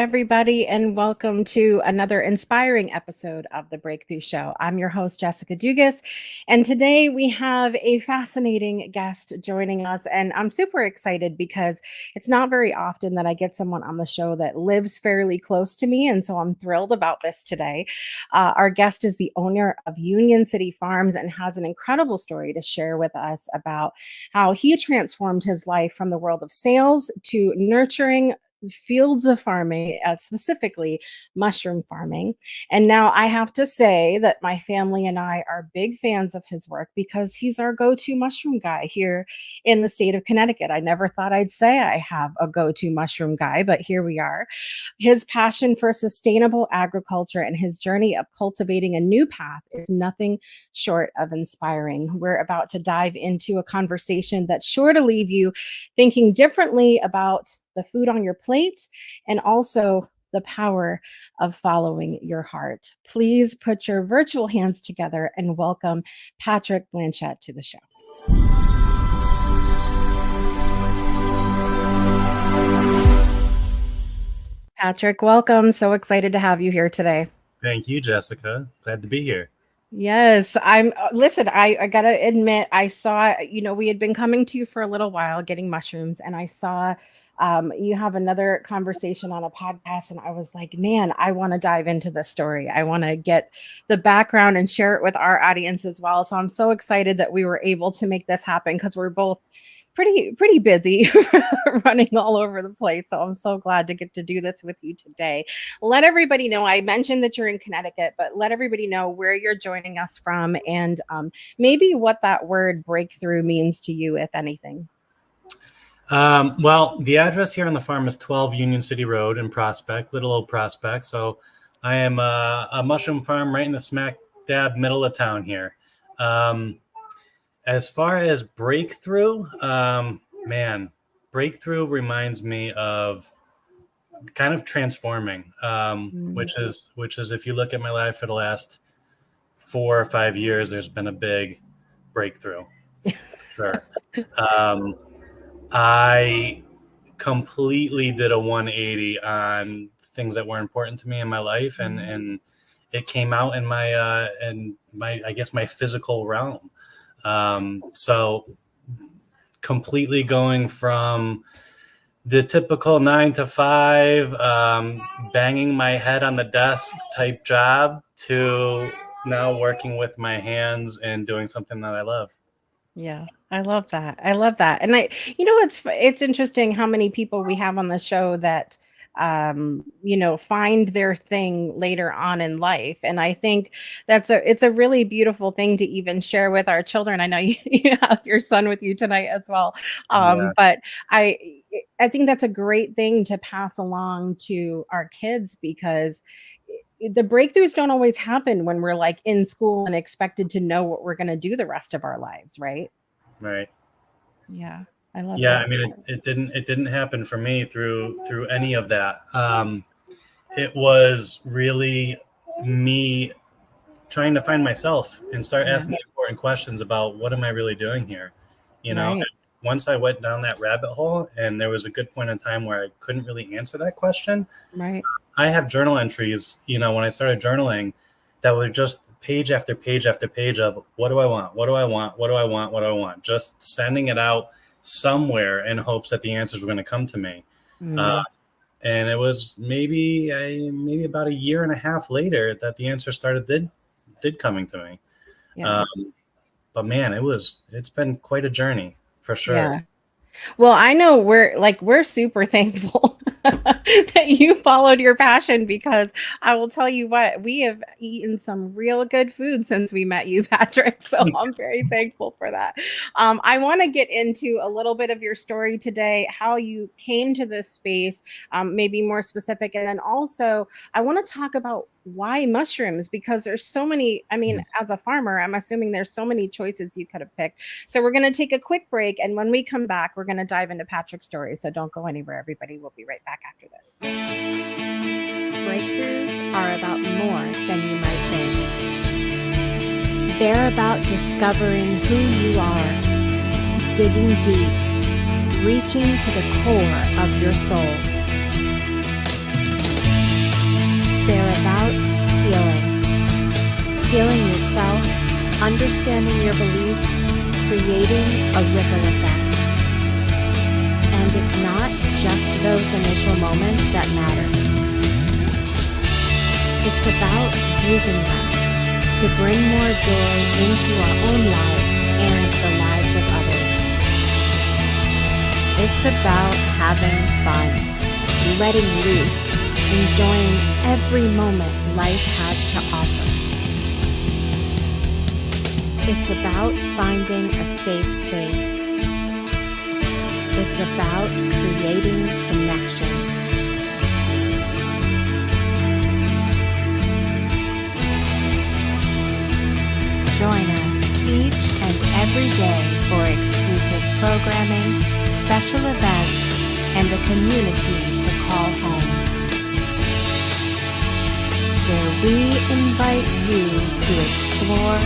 everybody, and welcome to another inspiring episode of The Breakthrough Show. I'm your host, Jessica Dugas, and today we have a fascinating guest joining us, and I'm super excited because it's not very often that I get someone on the show that lives fairly close to me, and so I'm thrilled about this today. Our guest is the owner of Union City Farms and has an incredible story to share with us about how he transformed his life from the world of sales to nurturing fields of farming, specifically mushroom farming. And now I have to say that my family and I are big fans of his work because he's our go-to mushroom guy here in the state of Connecticut. I never thought I'd say I have a go-to mushroom guy, but here we are. His passion for sustainable agriculture and his journey of cultivating a new path is nothing short of inspiring. We're about to dive into a conversation that's sure to leave you thinking differently about the food on your plate, and also the power of following your heart. Please put your virtual hands together and welcome Patrick Blanchette to the show. Patrick, welcome. So excited to have you here today. Thank you, Jessica. Glad to be here. Yes, listen, I gotta admit, I saw, we had been coming to you for a little while getting mushrooms, and I saw you have another conversation on a podcast, and I was like, man, I want to dive into the story. I want to get the background and share it with our audience as well. So I'm so excited that we were able to make this happen because we're both pretty busy running all over the place. So I'm so glad to get to do this with you today. Let everybody know, I mentioned that you're in Connecticut, but let everybody know where you're joining us from and maybe what that word breakthrough means to you, if anything. Well, the address here on the farm is 12 Union City Road in Prospect, little old Prospect. So I am a mushroom farm right in the smack dab middle of town here. As far as breakthrough, breakthrough reminds me of kind of transforming, which is if you look at my life for the last 4 or 5 years, there's been a big breakthrough. Sure. I completely did a 180 on things that were important to me in my life, and it came out in my physical realm. So completely going from the typical 9 to 5, banging my head on the desk type job to now working with my hands and doing something that I love. Yeah, I love that. And it's interesting how many people we have on the show that find their thing later on in life. And I think it's a really beautiful thing to even share with our children. I know you have your son with you tonight as well. But I think that's a great thing to pass along to our kids, because the breakthroughs don't always happen when we're like in school and expected to know what we're going to do the rest of our lives. Right. Right. Yeah. I love that. Yeah. I mean, it didn't happen for me through any of that. It was really me trying to find myself and start asking important questions about what am I really doing here? Right. Once I went down that rabbit hole, and there was a good point in time where I couldn't really answer that question. Right. I have journal entries, when I started journaling, that were just page after page after page of what do I want? What do I want? What do I want? What do I want? Just sending it out somewhere in hopes that the answers were going to come to me. And it was maybe about a year and a half later that the answer did coming to me. Yeah. But man, it's been quite a journey for sure. Yeah. Well, I know we're super thankful that you followed your passion, because I will tell you what, we have eaten some real good food since we met you, Patrick. So I'm very thankful for that. I want to get into a little bit of your story today, how you came to this space, maybe more specific. And then also I want to talk about why mushrooms, because there's so many, as a farmer, I'm assuming there's so many choices you could have picked. So we're going to take a quick break. And when we come back, we're going to dive into Patrick's story. So don't go anywhere, everybody. We'll be right back after this. Breakthroughs are about more than you might think. They're about discovering who you are, digging deep, reaching to the core of your soul. reprogramming your beliefs, creating a ripple effect. And it's not just those initial moments that matter. It's about using them to bring more joy into our own lives and the lives of others. It's about having fun, letting loose, enjoying every moment life has to offer. It's about finding a safe space. It's about creating connection. Join us each and every day for exclusive programming, special events, and a community to call home, where we invite you to explore,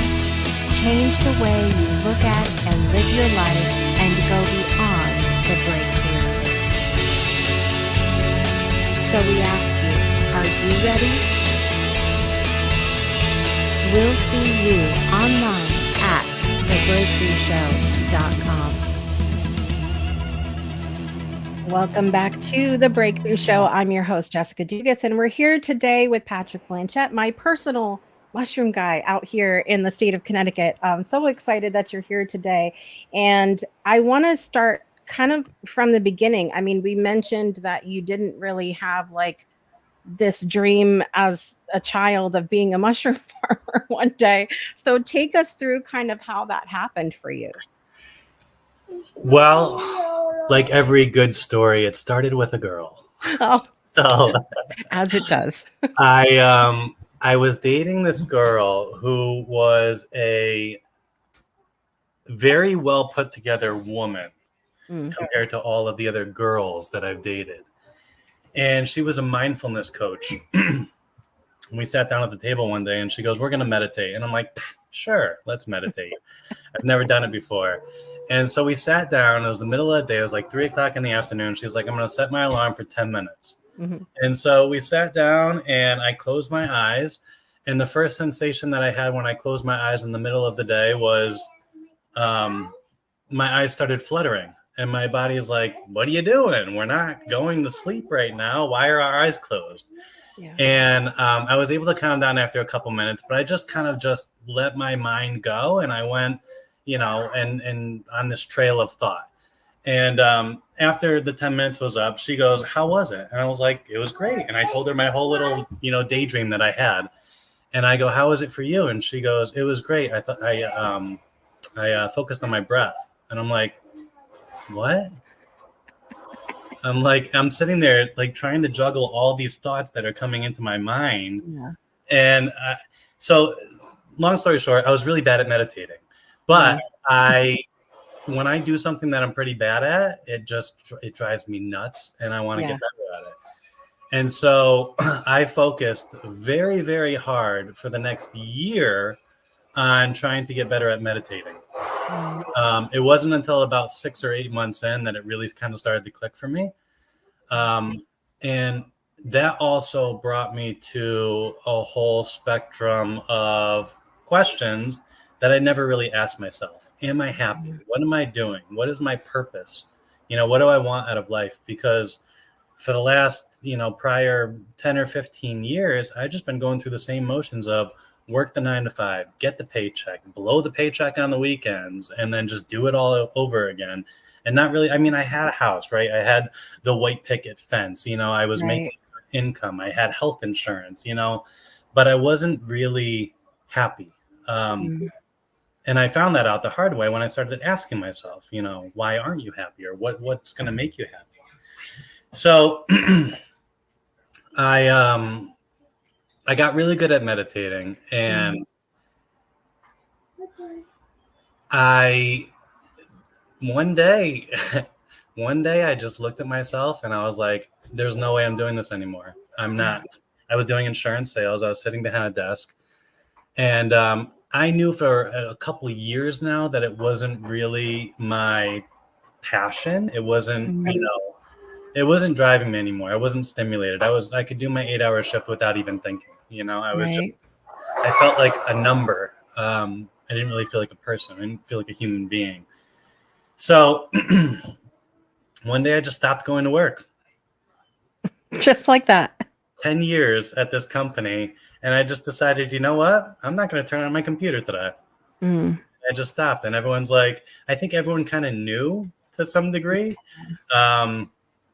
change the way you look at and live your life, and go beyond the breakthrough. So we ask you, are you ready? We'll see you online at thebreakthroughshow.com. Welcome back to The Breakthrough Show. I'm your host, Jessica Dugas, and we're here today with Patrick Blanchette, my personal mushroom guy out here in the state of Connecticut. I'm so excited that you're here today. And I want to start kind of from the beginning. I mean, we mentioned that you didn't really have like this dream as a child of being a mushroom farmer one day. So take us through kind of how that happened for you. Well, like every good story, it started with a girl. Oh, so as it does. I was dating this girl who was a very well put together woman compared to all of the other girls that I've dated. And she was a mindfulness coach. We sat down at the table one day and she goes, "We're going to meditate." And I'm like, "Sure, let's meditate." I've never done it before. And so we sat down. It was the middle of the day. It was like 3:00 in the afternoon. She's like, "I'm going to set my alarm for 10 minutes. Mm-hmm. And so we sat down and I closed my eyes. And the first sensation that I had when I closed my eyes in the middle of the day was my eyes started fluttering. And my body is like, "What are you doing? We're not going to sleep right now. Why are our eyes closed?" Yeah. And I was able to calm down after a couple minutes, but I just kind of just let my mind go. And I went, and on this trail of thought. And after the 10 minutes was up, she goes, "How was it?" And I was like, "It was great." And I told her my whole little, daydream that I had. And I go, "How was it for you?" And she goes, "It was great. I thought I focused on my breath." And I'm like, "What?" I'm sitting there like trying to juggle all these thoughts that are coming into my mind. Yeah. And so long story short, I was really bad at meditating, but when I do something that I'm pretty bad at, it drives me nuts and I want to get better at it. And so I focused very, very hard for the next year on trying to get better at meditating. It wasn't until about 6 or 8 months in that it really kind of started to click for me. And that also brought me to a whole spectrum of questions that I never really asked myself. Am I happy? What am I doing? What is my purpose? What do I want out of life? Because for the last, prior 10 or 15 years, I've just been going through the same motions of work the 9 to 5, get the paycheck, blow the paycheck on the weekends, and then just do it all over again. And not really, I had a house, right? I had the white picket fence, I was making income. I had health insurance, but I wasn't really happy. And I found that out the hard way when I started asking myself, why aren't you happy? Or what's going to make you happy? So I got really good at meditating, and one day I just looked at myself and I was like, there's no way I'm doing this anymore. I'm not. I was doing insurance sales. I was sitting behind a desk, and I knew for a couple of years now that it wasn't really my passion. It wasn't, it wasn't driving me anymore. I wasn't stimulated. I could do my 8-hour shift without even thinking, I was I felt like a number. And I didn't really feel like a person. I didn't feel like a human being. So one day I just stopped going to work. Just like that. 10 years at this company. And I just decided, you know what? I'm not going to turn on my computer today. I just stopped. And everyone's like, I think everyone kind of knew to some degree.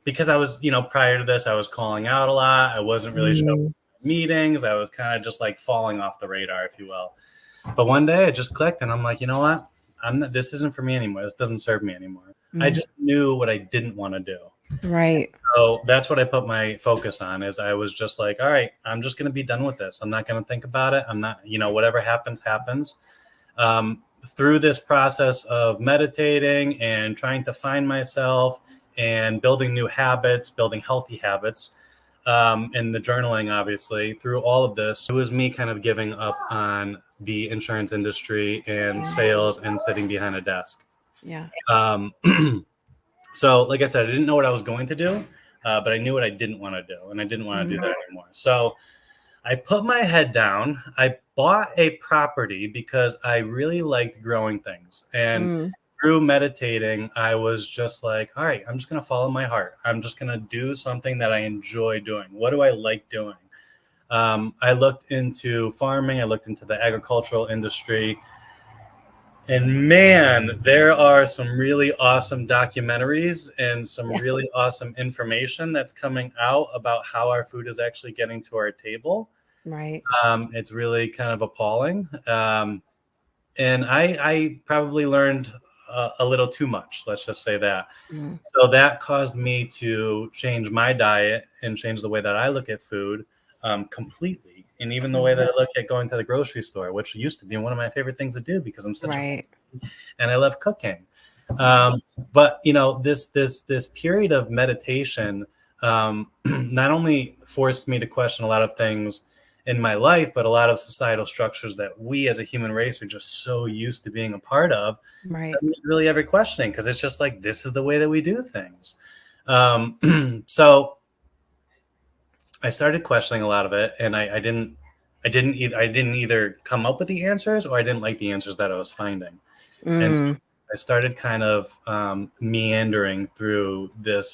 Because I was, prior to this, I was calling out a lot. I wasn't really showing up at meetings. I was kind of just like falling off the radar, if you will. But one day it just clicked and I'm like, you know what? This isn't for me anymore. This doesn't serve me anymore. I just knew what I didn't want to do. Right. So that's what I put my focus on, is I was just like, all right, I'm just going to be done with this. I'm not going to think about it. I'm not, whatever happens, happens. Through this process of meditating and trying to find myself and building new habits, building healthy habits, and the journaling, obviously, through all of this, it was me kind of giving up on the insurance industry and sales and sitting behind a desk. Yeah. So like I said, I didn't know what I was going to do, but I knew what I didn't want to do, and I didn't want to do that anymore. So I put my head down. I bought a property because I really liked growing things. And through meditating, I was just like, all right, I'm just going to follow my heart. I'm just going to do something that I enjoy doing. What do I like doing? I looked into farming. I looked into the agricultural industry. And man, there are some really awesome documentaries and some really awesome information that's coming out about how our food is actually getting to our table. Right. It's really kind of appalling. And I probably learned a little too much, let's just say that. So that caused me to change my diet and change the way that I look at food completely. And even the way that I look at going to the grocery store, which used to be one of my favorite things to do because I'm such a and I love cooking. But this period of meditation not only forced me to question a lot of things in my life, but a lot of societal structures that we as a human race are just so used to being a part of. Right. That made really every questioning, because it's just like, this is the way that we do things. So I started questioning a lot of it, and I didn't either come up with the answers, or I didn't like the answers that I was finding. And so I started kind of meandering through the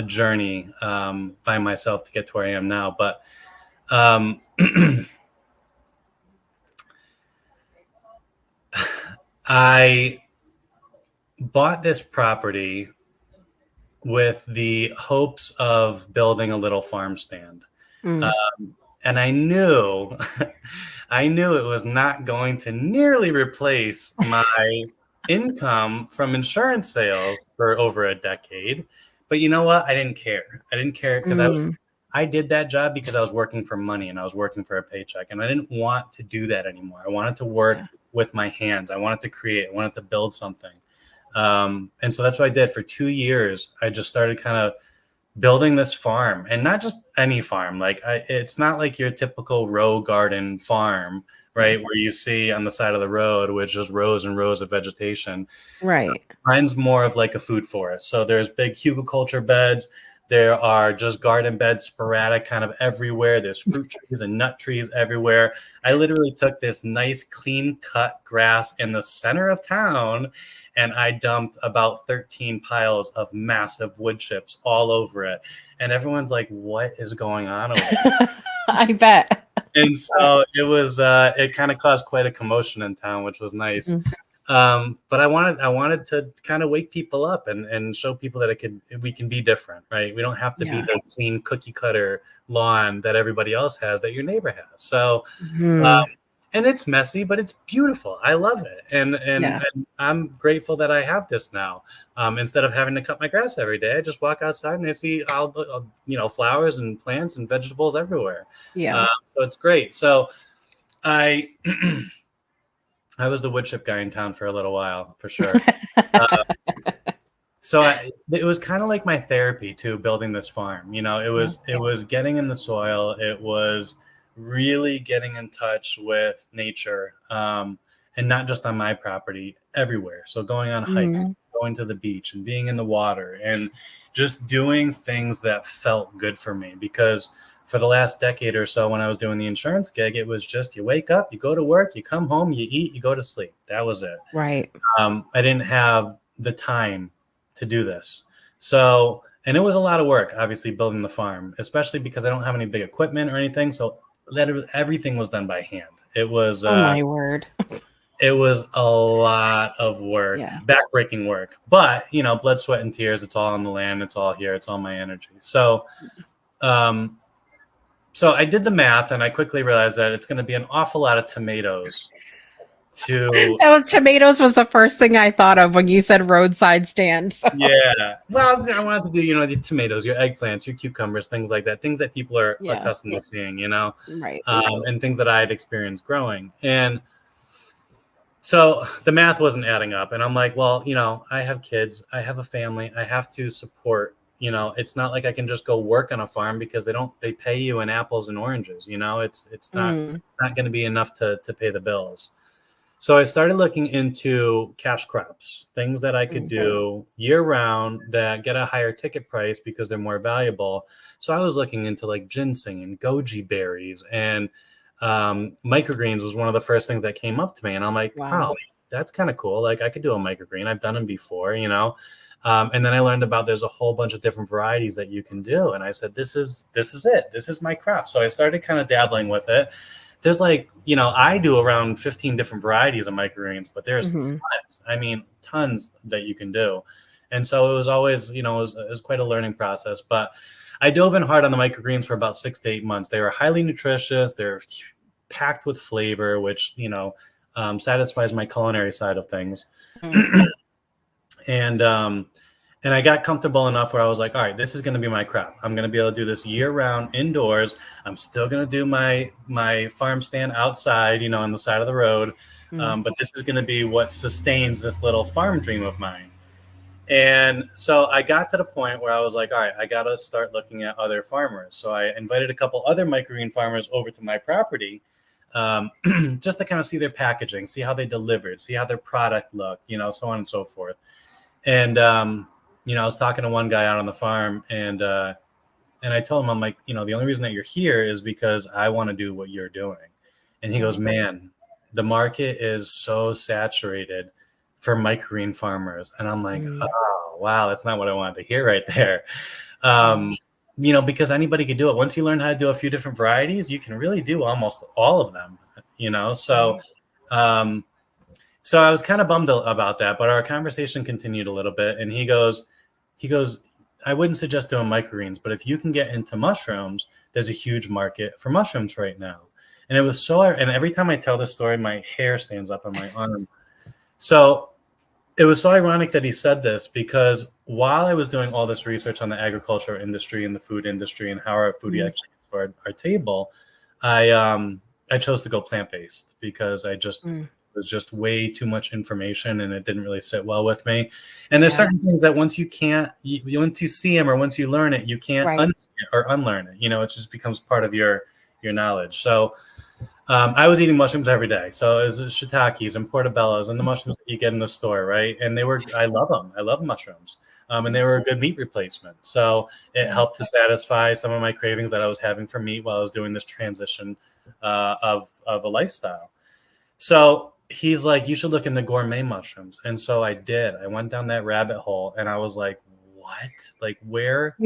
journey by myself to get to where I am now. But I bought this property with the hopes of building a little farm stand. And I knew it was not going to nearly replace my income from insurance sales for over a decade. But you know what? I didn't care. I didn't care because I did that job because I was working for money and I was working for a paycheck, and I didn't want to do that anymore. I wanted to work with my hands. I wanted to create. I wanted to build something. And so that's what I did for 2 years. I just started kind of building this farm, and not just any farm. Like it's not like your typical row garden farm, right? Where you see on the side of the road, which is rows and rows of vegetation. Right. Mine's more of like a food forest. So there's big hugelkultur beds. There are just garden beds sporadic kind of everywhere. There's fruit trees and nut trees everywhere. I literally took this nice clean cut grass in the center of town, and I dumped about 13 piles of massive wood chips all over it. And everyone's like, what is going on over there? I bet. And so it was, it kind of caused quite a commotion in town, which was nice. But I wanted to kind of wake people up and show people that we can be different, right? We don't have to be the clean cookie cutter lawn that everybody else has, that your neighbor has. So, and it's messy, but it's beautiful. I love it. And I'm grateful that I have this now. Instead of having to cut my grass every day, I just walk outside and I see all flowers and plants and vegetables everywhere. So it's great. So I was the wood chip guy in town for a little while, for sure. So it was kind of like my therapy too, building this farm. It was getting in the soil. It was really getting in touch with nature, and not just on my property, everywhere. So going on hikes, going to the beach, and being in the water, and just doing things that felt good for me. Because for the last decade or so, when I was doing the insurance gig, it was just you wake up, you go to work, you come home, you eat, you go to sleep. That was it. Right. I didn't have the time to do this. So, and it was a lot of work, obviously, building the farm, especially because I don't have any big equipment or anything. So everything was done by hand. It was, Oh my word. it was a lot of work, Yeah. backbreaking work, but blood, sweat, and tears. It's all on the land. It's all here. It's all my energy. So, so I did the math, and I quickly realized that it's going to be an awful lot of tomatoes. Tomatoes was the first thing I thought of when you said roadside stand. So. Yeah. Well, I wanted to do, the tomatoes, your eggplants, your cucumbers, things like that, things that people are accustomed to seeing, Right. And things that I had experienced growing. And so the math wasn't adding up. And I'm like, well, I have kids, I have a family, I have to support, it's not like I can just go work on a farm because they pay you in apples and oranges, it's not going to be enough to pay the bills. So I started looking into cash crops, things that I could do year round that get a higher ticket price because they're more valuable. So I was looking into like ginseng and goji berries, and microgreens was one of the first things that came up to me. And I'm like, wow, that's kind of cool. Like I could do a microgreen. I've done them before, and then I learned about there's a whole bunch of different varieties that you can do. And I said, this is it. This is my crop. So I started kind of dabbling with it. There's I do around 15 different varieties of microgreens, but there's tons that you can do. And so it was always, it was quite a learning process, but I dove in hard on the microgreens for about 6 to 8 months. They were highly nutritious. They're packed with flavor, which, satisfies my culinary side of things. And I got comfortable enough where I was like, all right, this is going to be my crop. I'm going to be able to do this year round indoors. I'm still going to do my farm stand outside, on the side of the road. But this is going to be what sustains this little farm dream of mine. And so I got to the point where I was like, all right, I got to start looking at other farmers. So I invited a couple other microgreen farmers over to my property, just to kind of see their packaging, see how they delivered, see how their product looked, so on and so forth. And, I was talking to one guy out on the farm, and I told him, I'm like, the only reason that you're here is because I want to do what you're doing. And he goes, man, the market is so saturated for microgreen farmers. And I'm like, oh, wow, that's not what I wanted to hear right there. Because anybody could do it. Once you learn how to do a few different varieties, you can really do almost all of them, so so I was kind of bummed about that, but our conversation continued a little bit. And he goes, I wouldn't suggest doing microgreens, but if you can get into mushrooms, there's a huge market for mushrooms right now. And it was and every time I tell this story, my hair stands up on my arm. So it was so ironic that he said this, because while I was doing all this research on the agriculture industry and the food industry and how our food actually gets to our table, I chose to go plant-based because I just was just way too much information, and it didn't really sit well with me. And there's certain things that once you see them or once you learn it, you can't unsee it or unlearn it. It just becomes part of your knowledge. So I was eating mushrooms every day. So it was shiitakes and portobellos and the mushrooms that you get in the store, right? And I love them. I love mushrooms. And they were a good meat replacement. So it helped to satisfy some of my cravings that I was having for meat while I was doing this transition of a lifestyle. So he's like, you should look into gourmet mushrooms. And so I did. I went down that rabbit hole, and I was like, what? Like, where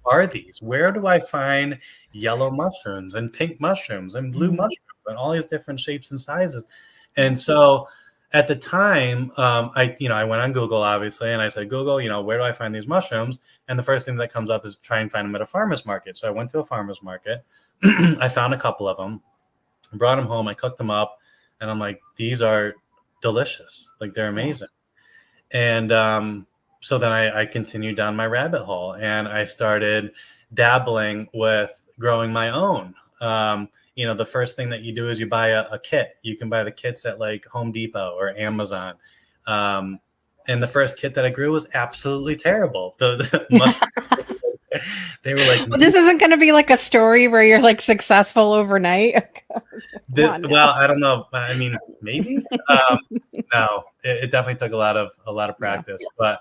are these? Where do I find yellow mushrooms and pink mushrooms and blue mushrooms and all these different shapes and sizes? And so at the time, I went on Google, obviously, and I said, Google, where do I find these mushrooms? And the first thing that comes up is try and find them at a farmer's market. So I went to a farmer's market. I found a couple of them, brought them home. I cooked them up. And I'm like, these are delicious. Like, they're amazing. And so then I continued down my rabbit hole, and I started dabbling with growing my own. The first thing that you do is you buy a kit. You can buy the kits at like Home Depot or Amazon. And the first kit that I grew was absolutely terrible. The mushrooms, they were like, well, this isn't going to be like a story where you're like successful overnight. Well, I don't know. I mean, maybe. No, it definitely took a lot of practice. But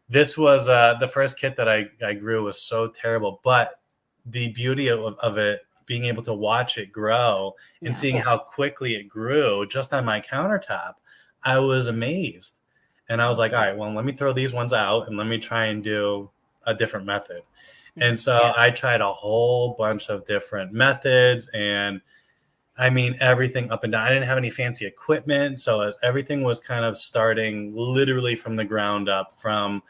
this was the first kit that I grew was so terrible. But the beauty of it, being able to watch it grow and seeing how quickly it grew just on my countertop, I was amazed. And I was like, all right, well, let me throw these ones out and let me try and do a different method. And so I tried a whole bunch of different methods, and I mean, everything up and down. I didn't have any fancy equipment. So as everything was kind of starting literally from the ground up, from,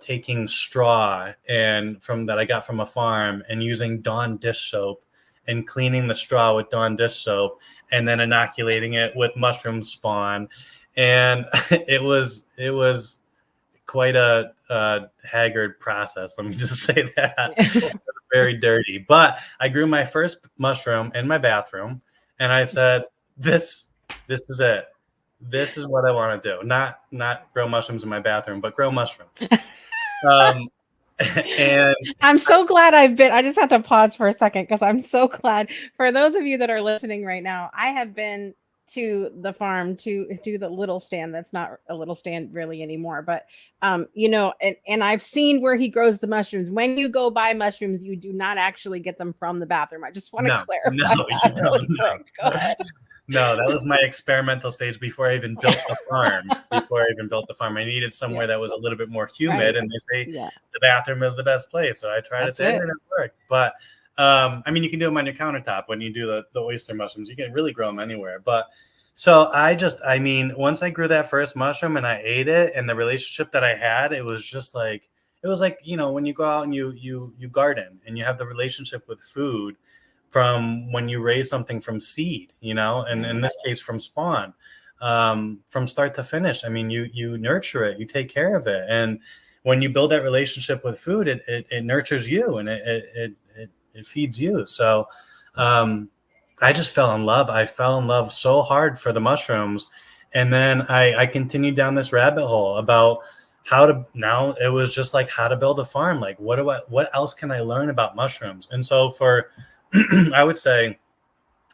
taking straw and from that I got from a farm and using Dawn dish soap and cleaning the straw with Dawn dish soap and then inoculating it with mushroom spawn. And it was quite a haggard process. Let me just say that. Very dirty. But I grew my first mushroom in my bathroom, and I said, this is it. This is what I want to do. Not grow mushrooms in my bathroom, but grow mushrooms. And I'm so glad I just have to pause for a second because I'm so glad. For those of you that are listening right now, I have been to the farm to do the little stand. That's not a little stand really anymore, but and I've seen where he grows the mushrooms. When you go buy mushrooms, you do not actually get them from the bathroom. I just want to clarify that really quick. Go ahead. No, that was my experimental stage before I even built the farm. I needed somewhere that was a little bit more humid, and they say the bathroom is the best place. So I tried it there and it worked. But I mean, you can do them on your countertop when you do the oyster mushrooms. You can really grow them anywhere. But so once I grew that first mushroom and I ate it, and the relationship that I had, it was just like, when you go out and you garden and you have the relationship with food from when you raise something from seed, and in this case from spawn, from start to finish. I mean, you nurture it, you take care of it. And when you build that relationship with food, it nurtures you, and it feeds you. So I just fell in love. I fell in love so hard for the mushrooms. And then I continued down this rabbit hole about now it was just like how to build a farm. Like, what else can I learn about mushrooms? And so for, I would say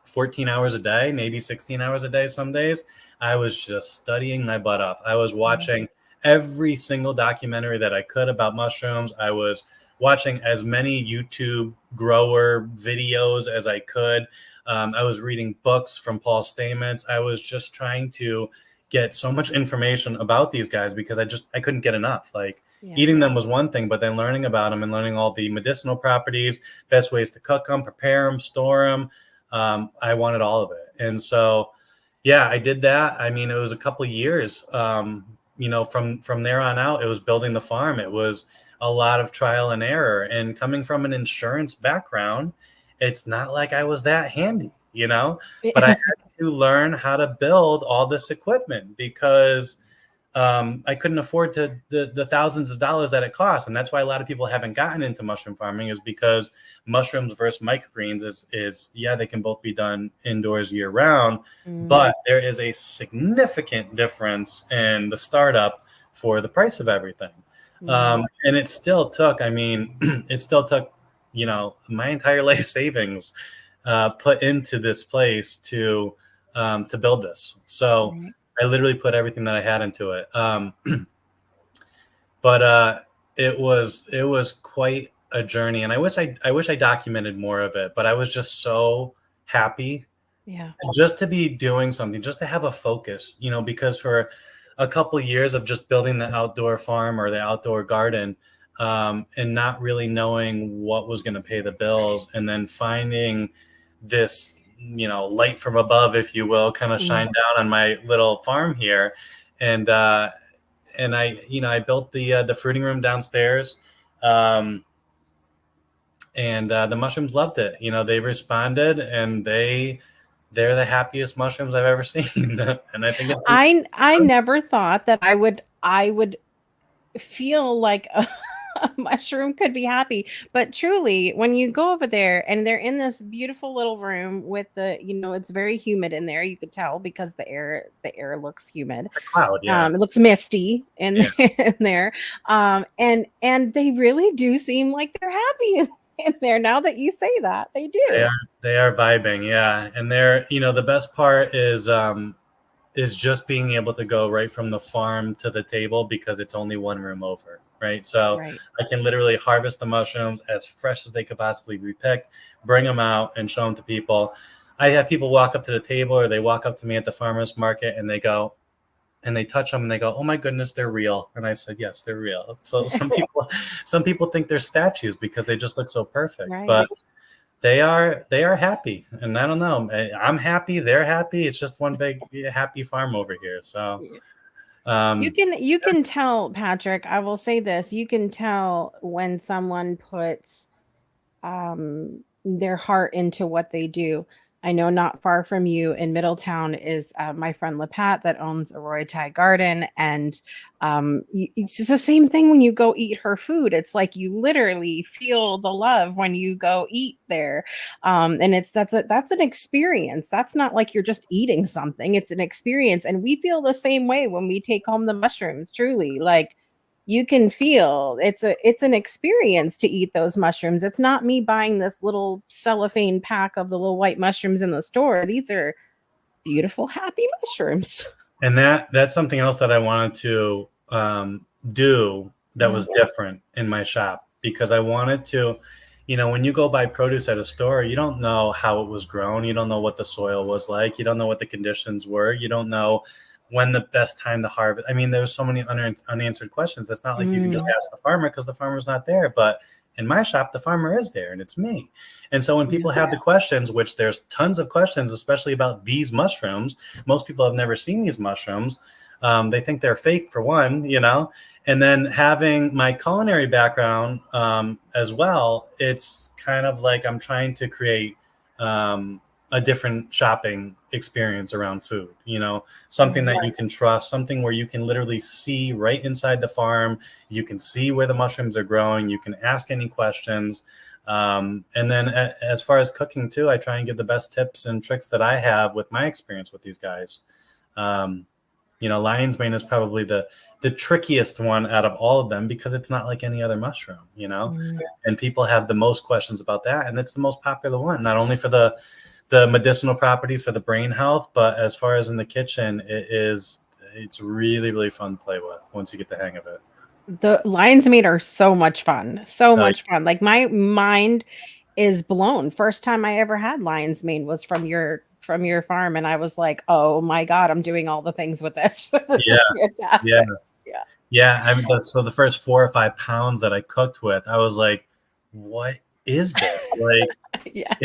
14 hours a day, maybe 16 hours a day some days, I was just studying my butt off. I was watching every single documentary that I could about mushrooms. I was watching as many YouTube grower videos as I could. I was reading books from Paul Stamets. I was just trying to get so much information about these guys because I couldn't get enough. Like, eating them was one thing, but then learning about them and learning all the medicinal properties, best ways to cook them, prepare them, store them. I wanted all of it. And so, I did that. I mean, it was a couple of years, from there on out, it was building the farm. It was a lot of trial and error, and coming from an insurance background, it's not like I was that handy, but I had to learn how to build all this equipment because I couldn't afford the thousands of dollars that it costs. And that's why a lot of people haven't gotten into mushroom farming, is because mushrooms versus microgreens is they can both be done indoors year round, but there is a significant difference in the startup for the price of everything. And it still took, my entire life savings put into this place to build this. So I literally put everything that I had into it. But it was quite a journey, and I wish I documented more of it, but I was just so happy just to be doing something, just to have a focus, because for a couple of years of just building the outdoor farm or the outdoor garden, and not really knowing what was going to pay the bills, and then finding this light from above, if you will, kind of shine down on my little farm here. And I built the fruiting room downstairs, and the mushrooms loved it. They responded, and they're the happiest mushrooms I've ever seen. And I think I never thought that I would feel like a mushroom could be happy, but truly, when you go over there and they're in this beautiful little room with it's very humid in there. You could tell because the air looks humid. It's a cloud, it looks misty in there. And they really do seem like they're happy in there. Now that you say that, they do. They are vibing, and they're the best part is is just being able to go right from the farm to the table because it's only one room over, right? So Right. I can literally harvest the mushrooms as fresh as they could possibly be picked, bring them out and show them to people. I have people walk up to the table, or they walk up to me at the farmer's market, and they go, and they touch them and they go, "Oh my goodness, they're real." And I said, "Yes, they're real." So some people think they're statues because they just look so perfect, Right. but they are happy. And I don't know, I'm happy, they're happy. It's just one big happy farm over here. So You can tell, Patrick, I will say this, you can tell when someone puts their heart into what they do. I know not far from you in Middletown is my friend LaPat that owns a Roy Thai garden. And it's just the same thing when you go eat her food. It's like you literally feel the love when you go eat there. And that's an experience. That's not like you're just eating something. It's an experience. And we feel the same way when we take home the mushrooms, truly. Like, you can feel it's an experience to eat those mushrooms. It's not me buying this little cellophane pack of the little white mushrooms in the store. These are beautiful, happy mushrooms. and that's something else that I wanted to do that was different in my shop, because I wanted to, when you go buy produce at a store, you don't know how it was grown. You don't know what the soil was like. You don't know what the conditions were. You don't know when the best time to harvest. I mean, there's so many unanswered questions. It's not like you can just ask the farmer, because the farmer's not there. But in my shop, the farmer is there, and it's me. And so when people have the questions, which there's tons of questions, especially about these mushrooms, most people have never seen these mushrooms. They think they're fake, for one, and then having my culinary background as well, it's kind of like I'm trying to create a different shopping experience around food, something that you can trust, something where you can literally see right inside the farm. You can see where the mushrooms are growing. You can ask any questions. And then as far as cooking too, I try and give the best tips and tricks that I have with my experience with these guys. Lion's mane is probably the trickiest one out of all of them, because it's not like any other mushroom, and people have the most questions about that. And it's the most popular one, not only for the medicinal properties for the brain health, but as far as in the kitchen, it's really, really fun to play with once you get the hang of it. The lion's mane are so much fun. So much fun. Like, my mind is blown. First time I ever had lion's mane was from your farm, and I was like, "Oh my God, I'm doing all the things with this." This is fantastic. Yeah. I mean, so the first 4 or 5 pounds that I cooked with, I was like, "What is this?" Like,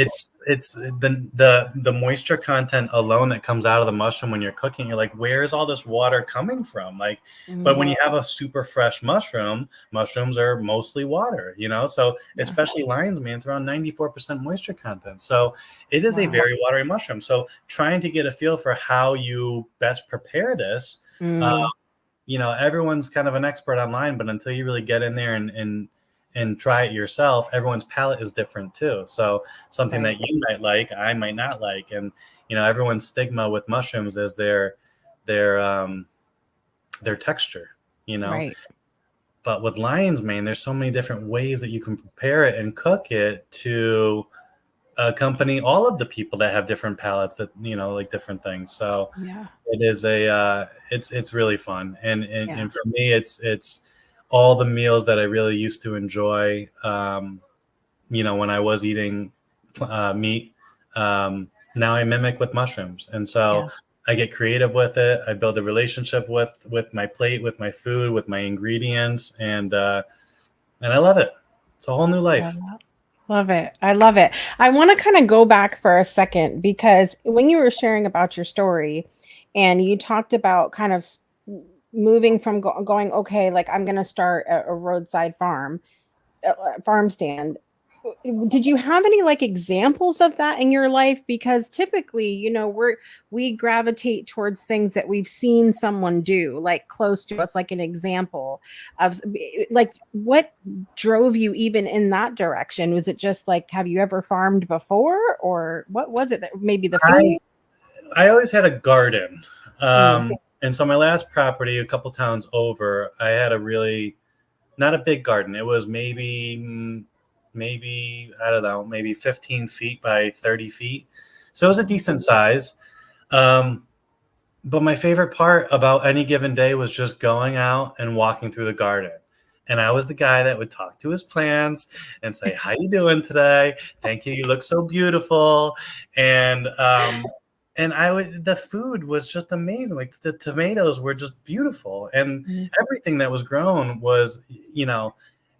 it's the moisture content alone that comes out of the mushroom when you're cooking. You're like, where is all this water coming from? Like, but when you have a super fresh mushroom, mushrooms are mostly water, so especially lion's mane, it's around 94% moisture content. So it is a very watery mushroom. So trying to get a feel for how you best prepare this, everyone's kind of an expert online, but until you really get in there and try it yourself, everyone's palate is different too. So something that you might like, I might not like. And, everyone's stigma with mushrooms is their texture, Right. But with lion's mane, there's so many different ways that you can prepare it and cook it to accompany all of the people that have different palates, that, like different things. So it is it's really fun. And for me, it's all the meals that I really used to enjoy, when I was eating meat. Now I mimic with mushrooms. And so I get creative with it. I build a relationship with my plate, with my food, with my ingredients. And I love it. It's a whole new life. Love it. I love it. I want to kind of go back for a second, because when you were sharing about your story and you talked about kind of moving from going, okay, like, I'm going to start a roadside farm stand. Did you have any like examples of that in your life? Because typically, we gravitate towards things that we've seen someone do, like close to us, like an example of, like, what drove you even in that direction? Was it just like, have you ever farmed before, or what was it? That maybe the food? I always had a garden. And so my last property, a couple towns over, I had a really, not a big garden. It was maybe, I don't know, maybe 15 feet by 30 feet. So it was a decent size. But my favorite part about any given day was just going out and walking through the garden. And I was the guy that would talk to his plants and say, "How you doing today? Thank you. You look so beautiful." And the food was just amazing. Like the tomatoes were just beautiful, and everything that was grown was,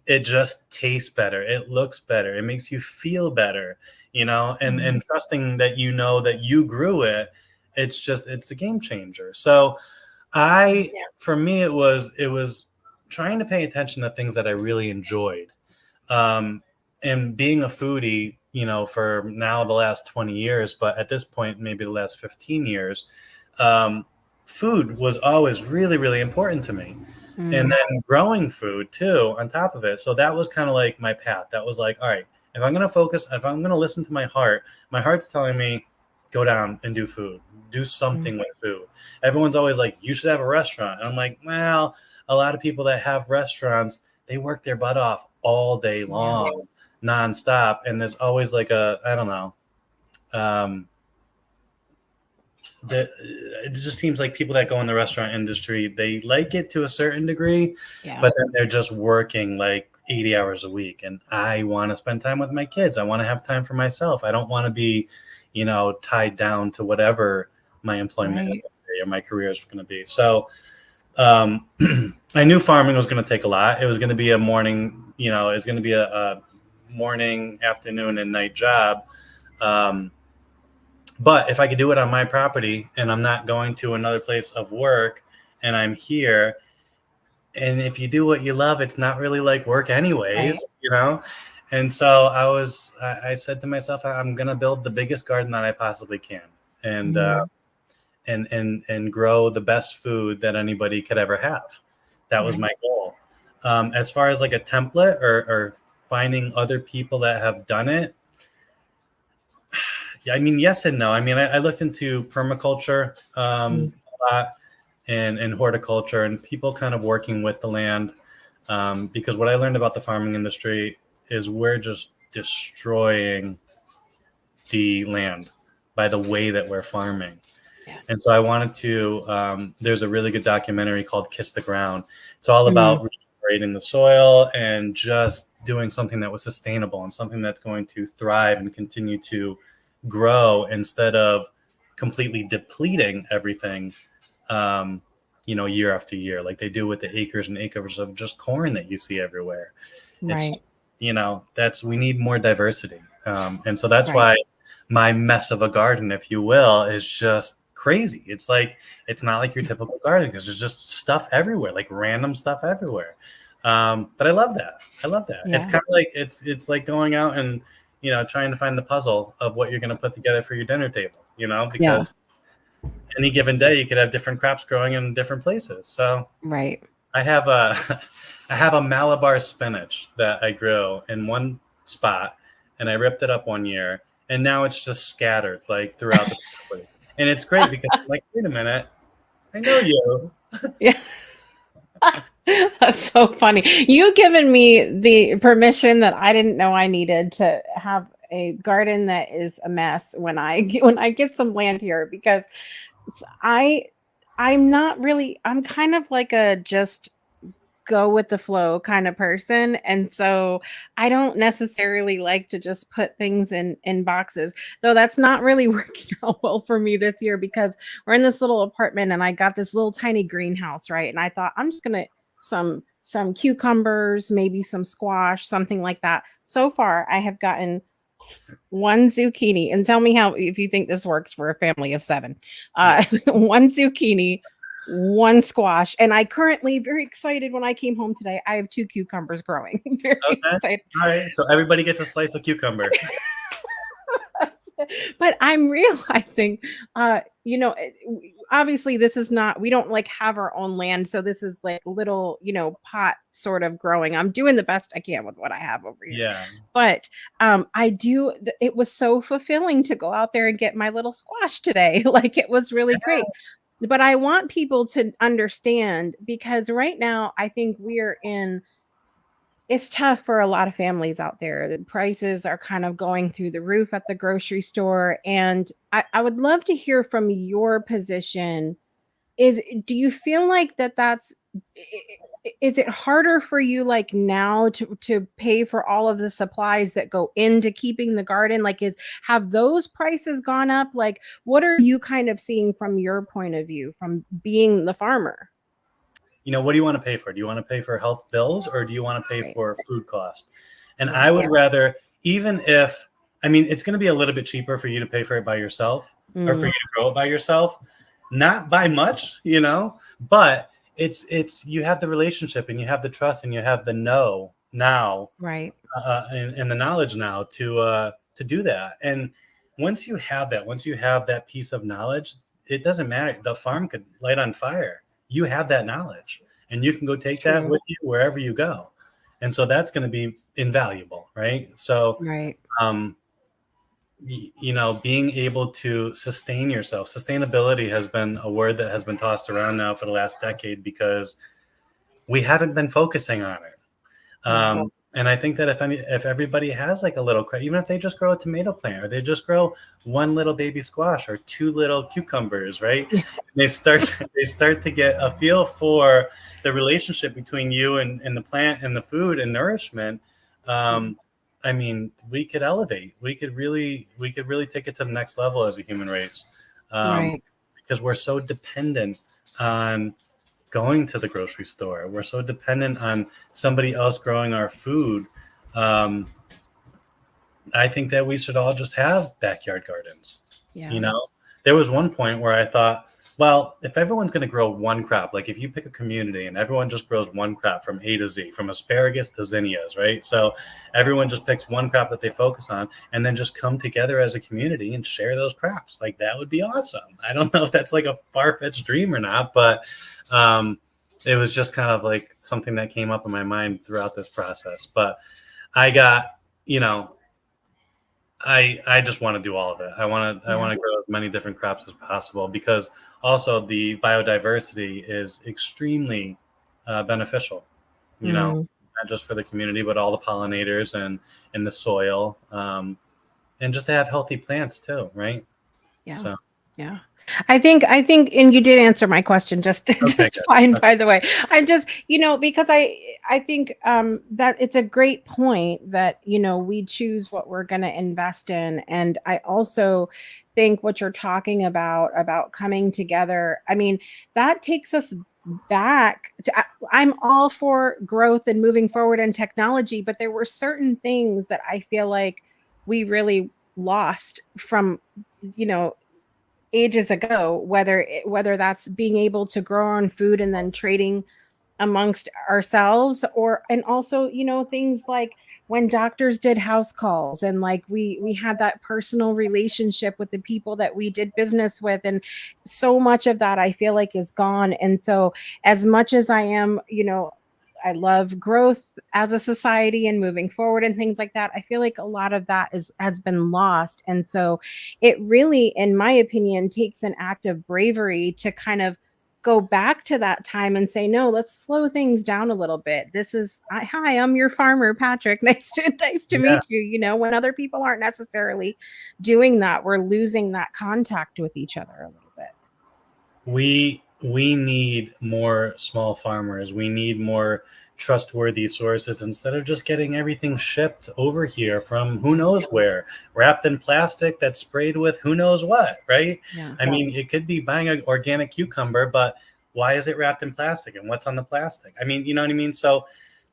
it just tastes better. It looks better. It makes you feel better, and trusting that that you grew it. It's a game changer. So for me, it was trying to pay attention to things that I really enjoyed. And being a foodie, for now the last 20 years, but at this point, maybe the last 15 years, food was always really, really important to me. And then growing food too, on top of it. So that was kind of like my path. That was like, all right, if I'm going to listen to my heart's telling me, go down and do food, do something with food. Everyone's always like, you should have a restaurant. And I'm like, well, a lot of people that have restaurants, they work their butt off all day long, nonstop. And there's always like I don't know. It just seems like people that go in the restaurant industry, they like it to a certain degree, but then they're just working like 80 hours a week. And I want to spend time with my kids. I want to have time for myself. I don't want to be, tied down to whatever my employment is going to be or my career is going to be. So I knew farming was going to take a lot. It was going to be a morning, it's going to be a morning, afternoon, and night job. But if I could do it on my property and I'm not going to another place of work and I'm here, and if you do what you love, it's not really like work anyways, And so I said to myself, I'm going to build the biggest garden that I possibly can and grow the best food that anybody could ever have. That was my goal. As far as like a template or finding other people that have done it, I mean, yes and no. I mean, I looked into permaculture a lot and horticulture and people kind of working with the land, because what I learned about the farming industry is we're just destroying the land by the way that we're farming. And so I wanted to, there's a really good documentary called Kiss the Ground. It's all about regenerating the soil and just doing something that was sustainable and something that's going to thrive and continue to grow instead of completely depleting everything, year after year, like they do with the acres and acres of just corn that you see everywhere. It's, we need more diversity. And so that's why my mess of a garden, if you will, is just crazy. It's not like your typical garden because there's just stuff everywhere, like random stuff everywhere. But I love that. Yeah. It's kind of like, it's like going out and, trying to find the puzzle of what you're going to put together for your dinner table, because any given day you could have different crops growing in different places. So I have a Malabar spinach that I grew in one spot and I ripped it up one year and now it's just scattered like throughout the property. And it's great because I'm like, wait a minute, I know you. Yeah. That's so funny. You given me the permission that I didn't know I needed to have a garden that is a mess when I get some land here, because I'm not really, I'm kind of like a just go with the flow kind of person. And so I don't necessarily like to just put things in boxes, though that's not really working out well for me this year because we're in this little apartment and I got this little tiny greenhouse, right? And I thought I'm just going to some cucumbers, maybe some squash, something like that. So far, I have gotten one zucchini, and tell me how if you think this works for a family of 7. One zucchini, one squash, and I currently very excited when I came home today. I have 2 cucumbers growing. Very excited. All right, so everybody gets a slice of cucumber. But I'm realizing, obviously this is not, we don't like have our own land. So this is like little, pot sort of growing. I'm doing the best I can with what I have over here. Yeah. But it was so fulfilling to go out there and get my little squash today. Like it was really great. But I want people to understand, because right now I think it's tough for a lot of families out there. The prices are kind of going through the roof at the grocery store. And I would love to hear from your position do you feel like that's is it harder for you like now to pay for all of the supplies that go into keeping the garden? Like have those prices gone up? Like what are you kind of seeing from your point of view from being the farmer? What do you want to pay for? Do you want to pay for health bills, or do you want to pay Right. for food cost? And Yeah. I would rather, even if, it's going to be a little bit cheaper for you to pay for it by yourself, or for you to grow it by yourself, not by much, but it's you have the relationship, and you have the trust, and you have the know now, Right. and the knowledge now to do that. And once you have that piece of knowledge, it doesn't matter. The farm could light on fire. You have that knowledge, and you can go take True. that with you wherever you go. And so that's going to be invaluable, right? So, right. Being able to sustain yourself. Sustainability has been a word that has been tossed around now for the last decade because we haven't been focusing on it. And I think that if everybody has like a little, even if they just grow a tomato plant, or they just grow one little baby squash or two little cucumbers, right? They start to get a feel for the relationship between you and the plant and the food and nourishment. We could elevate. We could really take it to the next level as a human race, Right. because we're so dependent on going to the grocery store. We're so dependent on somebody else growing our food. I think that we should all just have backyard gardens. Yeah. There was one point where I thought, well, if everyone's going to grow one crop, like if you pick a community and everyone just grows one crop from A to Z, from asparagus to zinnias, right? So everyone just picks one crop that they focus on and then just come together as a community and share those crops. Like that would be awesome. I don't know if that's like a far-fetched dream or not, but it was just kind of like something that came up in my mind throughout this process. But I got, I just want to do all of it. I want to grow as many different crops as possible, because also the biodiversity is extremely beneficial, not just for the community, but all the pollinators and the soil, and just to have healthy plants too, right? Yeah. So. Yeah. I think, and you did answer my question just fine, by the way. I'm just, because I think that it's a great point that, we choose what we're going to invest in. And I also think what you're talking about coming together, that takes us back to, I'm all for growth and moving forward in technology, but there were certain things that I feel like we really lost from, ages ago, whether that's being able to grow our own food and then trading amongst ourselves, and also things like when doctors did house calls, and like we had that personal relationship with the people that we did business with, and so much of that I feel like is gone. And so as much as I am, I love growth as a society and moving forward and things like that, I feel like a lot of that has been lost. And so it really, in my opinion, takes an act of bravery to kind of go back to that time and say, no, let's slow things down a little bit. Hi, I'm your farmer, Patrick. Nice to meet you. When other people aren't necessarily doing that, we're losing that contact with each other a little bit. We need more small farmers. We need more trustworthy sources, instead of just getting everything shipped over here from who knows where, wrapped in plastic that's sprayed with who knows what, right? Yeah. It could be buying an organic cucumber, but why is it wrapped in plastic, and what's on the plastic? You know what I mean? So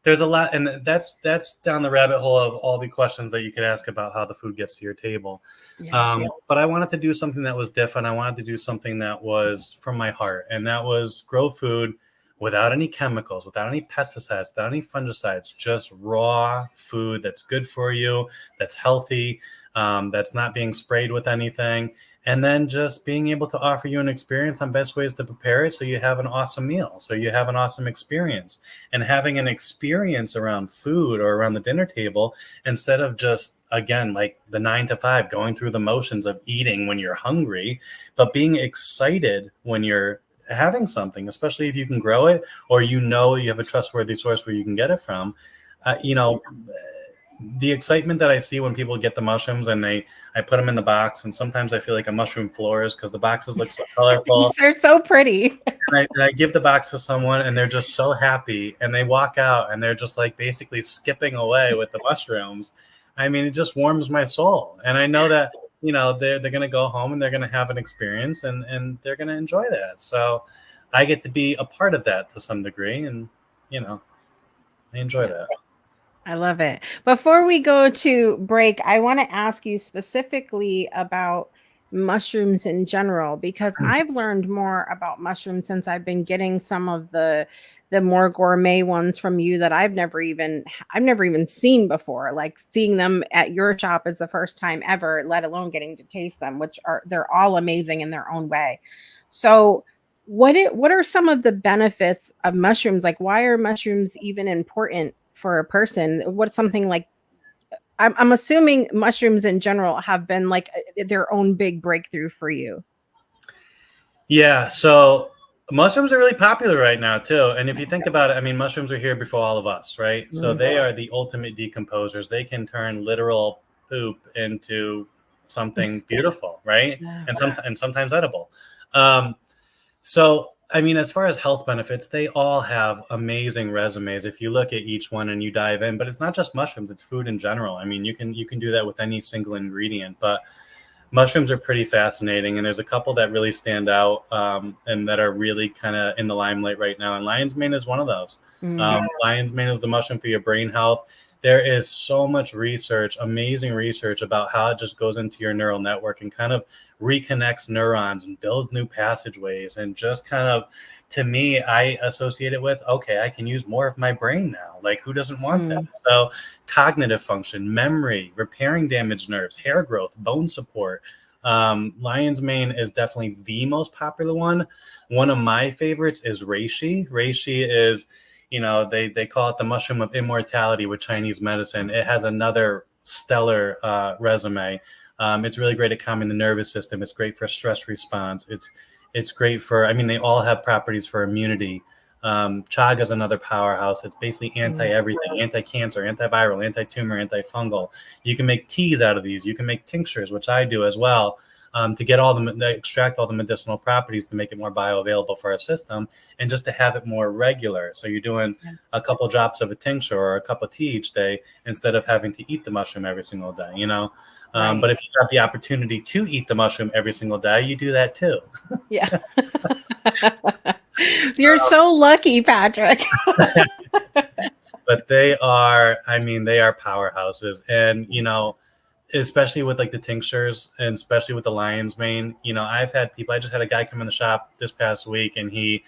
there's a lot, and that's down the rabbit hole of all the questions that you could ask about how the food gets to your table. But I wanted to do something that was different. I wanted to do something that was from my heart, and that was grow food without any chemicals, without any pesticides, without any fungicides, just raw food that's good for you, that's healthy, that's not being sprayed with anything. And then just being able to offer you an experience on best ways to prepare it so you have an awesome meal, so you have an awesome experience. And having an experience around food or around the dinner table, instead of just, again, like the 9 to 5, going through the motions of eating when you're hungry, but being excited when you're having something, especially if you can grow it, or you have a trustworthy source where you can get it from. The excitement that I see when people get the mushrooms and I put them in the box, and sometimes I feel like a mushroom florist because the boxes look so colorful. They're so pretty. and I give the box to someone and they're just so happy and they walk out and they're just like basically skipping away with the mushrooms. I mean, it just warms my soul. And I know that, they're going to go home and they're going to have an experience and they're going to enjoy that. So I get to be a part of that to some degree. And, I enjoy that. I love it. Before we go to break, I want to ask you specifically about mushrooms in general, because I've learned more about mushrooms since I've been getting some of the more gourmet ones from you that I've never even seen before. Like seeing them at your shop is the first time ever, let alone getting to taste them, they're all amazing in their own way. So what are some of the benefits of mushrooms? Like, why are mushrooms even important for a person? What's something like, I'm assuming mushrooms in general have been like their own big breakthrough for you. Yeah. So mushrooms are really popular right now too. And if you think about it, I mean, mushrooms are here before all of us, right? Mm-hmm. So they are the ultimate decomposers. They can turn literal poop into something beautiful, right? Yeah. And sometimes edible. So, I mean, as far as health benefits, they all have amazing resumes if you look at each one and you dive in. But it's not just mushrooms, it's food in general. I mean, you can do that with any single ingredient, but mushrooms are pretty fascinating. And there's a couple that really stand out and that are really kind of in the limelight right now. And lion's mane is one of those. Mm-hmm. Lion's mane is the mushroom for your brain health. There is so much research, amazing research about how it just goes into your neural network and kind of reconnects neurons and builds new passageways. And just kind of, to me, I associate it with, okay, I can use more of my brain now. Like, who doesn't want that? So cognitive function, memory, repairing damaged nerves, hair growth, bone support. Lion's mane is definitely the most popular one. One of my favorites is reishi. Reishi is, they call it the mushroom of immortality with Chinese medicine. It has another stellar resume. It's really great at calming the nervous system. It's great for stress response. It's great for, I mean, they all have properties for immunity. Chaga is another powerhouse. It's basically anti-everything, anti-cancer, antiviral, anti-tumor, antifungal. You can make teas out of these. You can make tinctures, which I do as well, to get extract all the medicinal properties to make it more bioavailable for our system and just to have it more regular. So you're doing a couple drops of a tincture or a cup of tea each day instead of having to eat the mushroom every single day, Right. But if you have the opportunity to eat the mushroom every single day, you do that too. Yeah. You're so lucky, Patrick. But they are powerhouses. And, especially with like the tinctures and especially with the lion's mane, I've had people, I just had a guy come in the shop this past week and he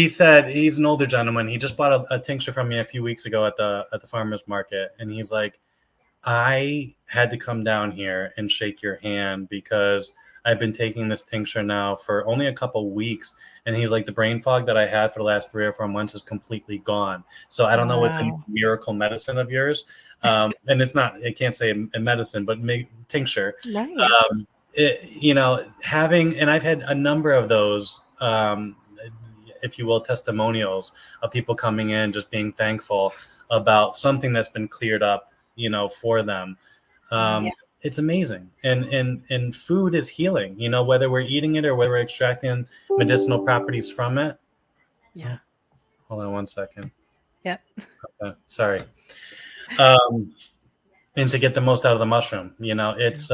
said, he's an older gentleman. He just bought a tincture from me a few weeks ago at the farmer's market. And he's like, I had to come down here and shake your hand because I've been taking this tincture now for only a couple weeks. And he's like, the brain fog that I had for the last 3 or 4 months is completely gone. So I don't know what's a miracle medicine of yours. And it's not, I can't say a medicine, but tincture. Right. And I've had a number of those, if you will, testimonials of people coming in, just being thankful about something that's been cleared up, for them. It's amazing. And food is healing, whether we're eating it or whether we're extracting medicinal properties from it. Yeah. Hold on one second. Yep. Okay, sorry. And to get the most out of the mushroom, it's,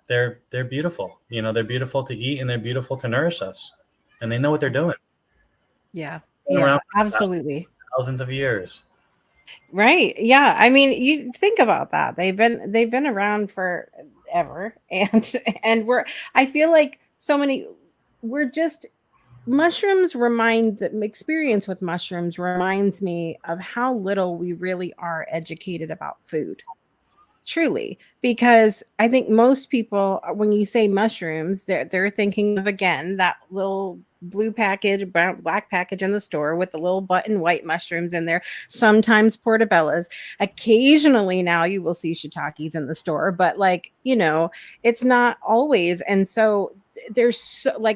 they're beautiful, they're beautiful to eat and they're beautiful to nourish us and they know what they're doing. Yeah. Yeah, absolutely. Thousands of years. Right. Yeah. I mean, you think about that. They've been around forever. And I feel like experience with mushrooms reminds me of how little we really are educated about food. Truly, because I think most people, when you say mushrooms, they're thinking of, again, that little blue package, black package in the store with the little button white mushrooms in there, sometimes portobellas. Occasionally now you will see shiitakes in the store, but it's not always. And so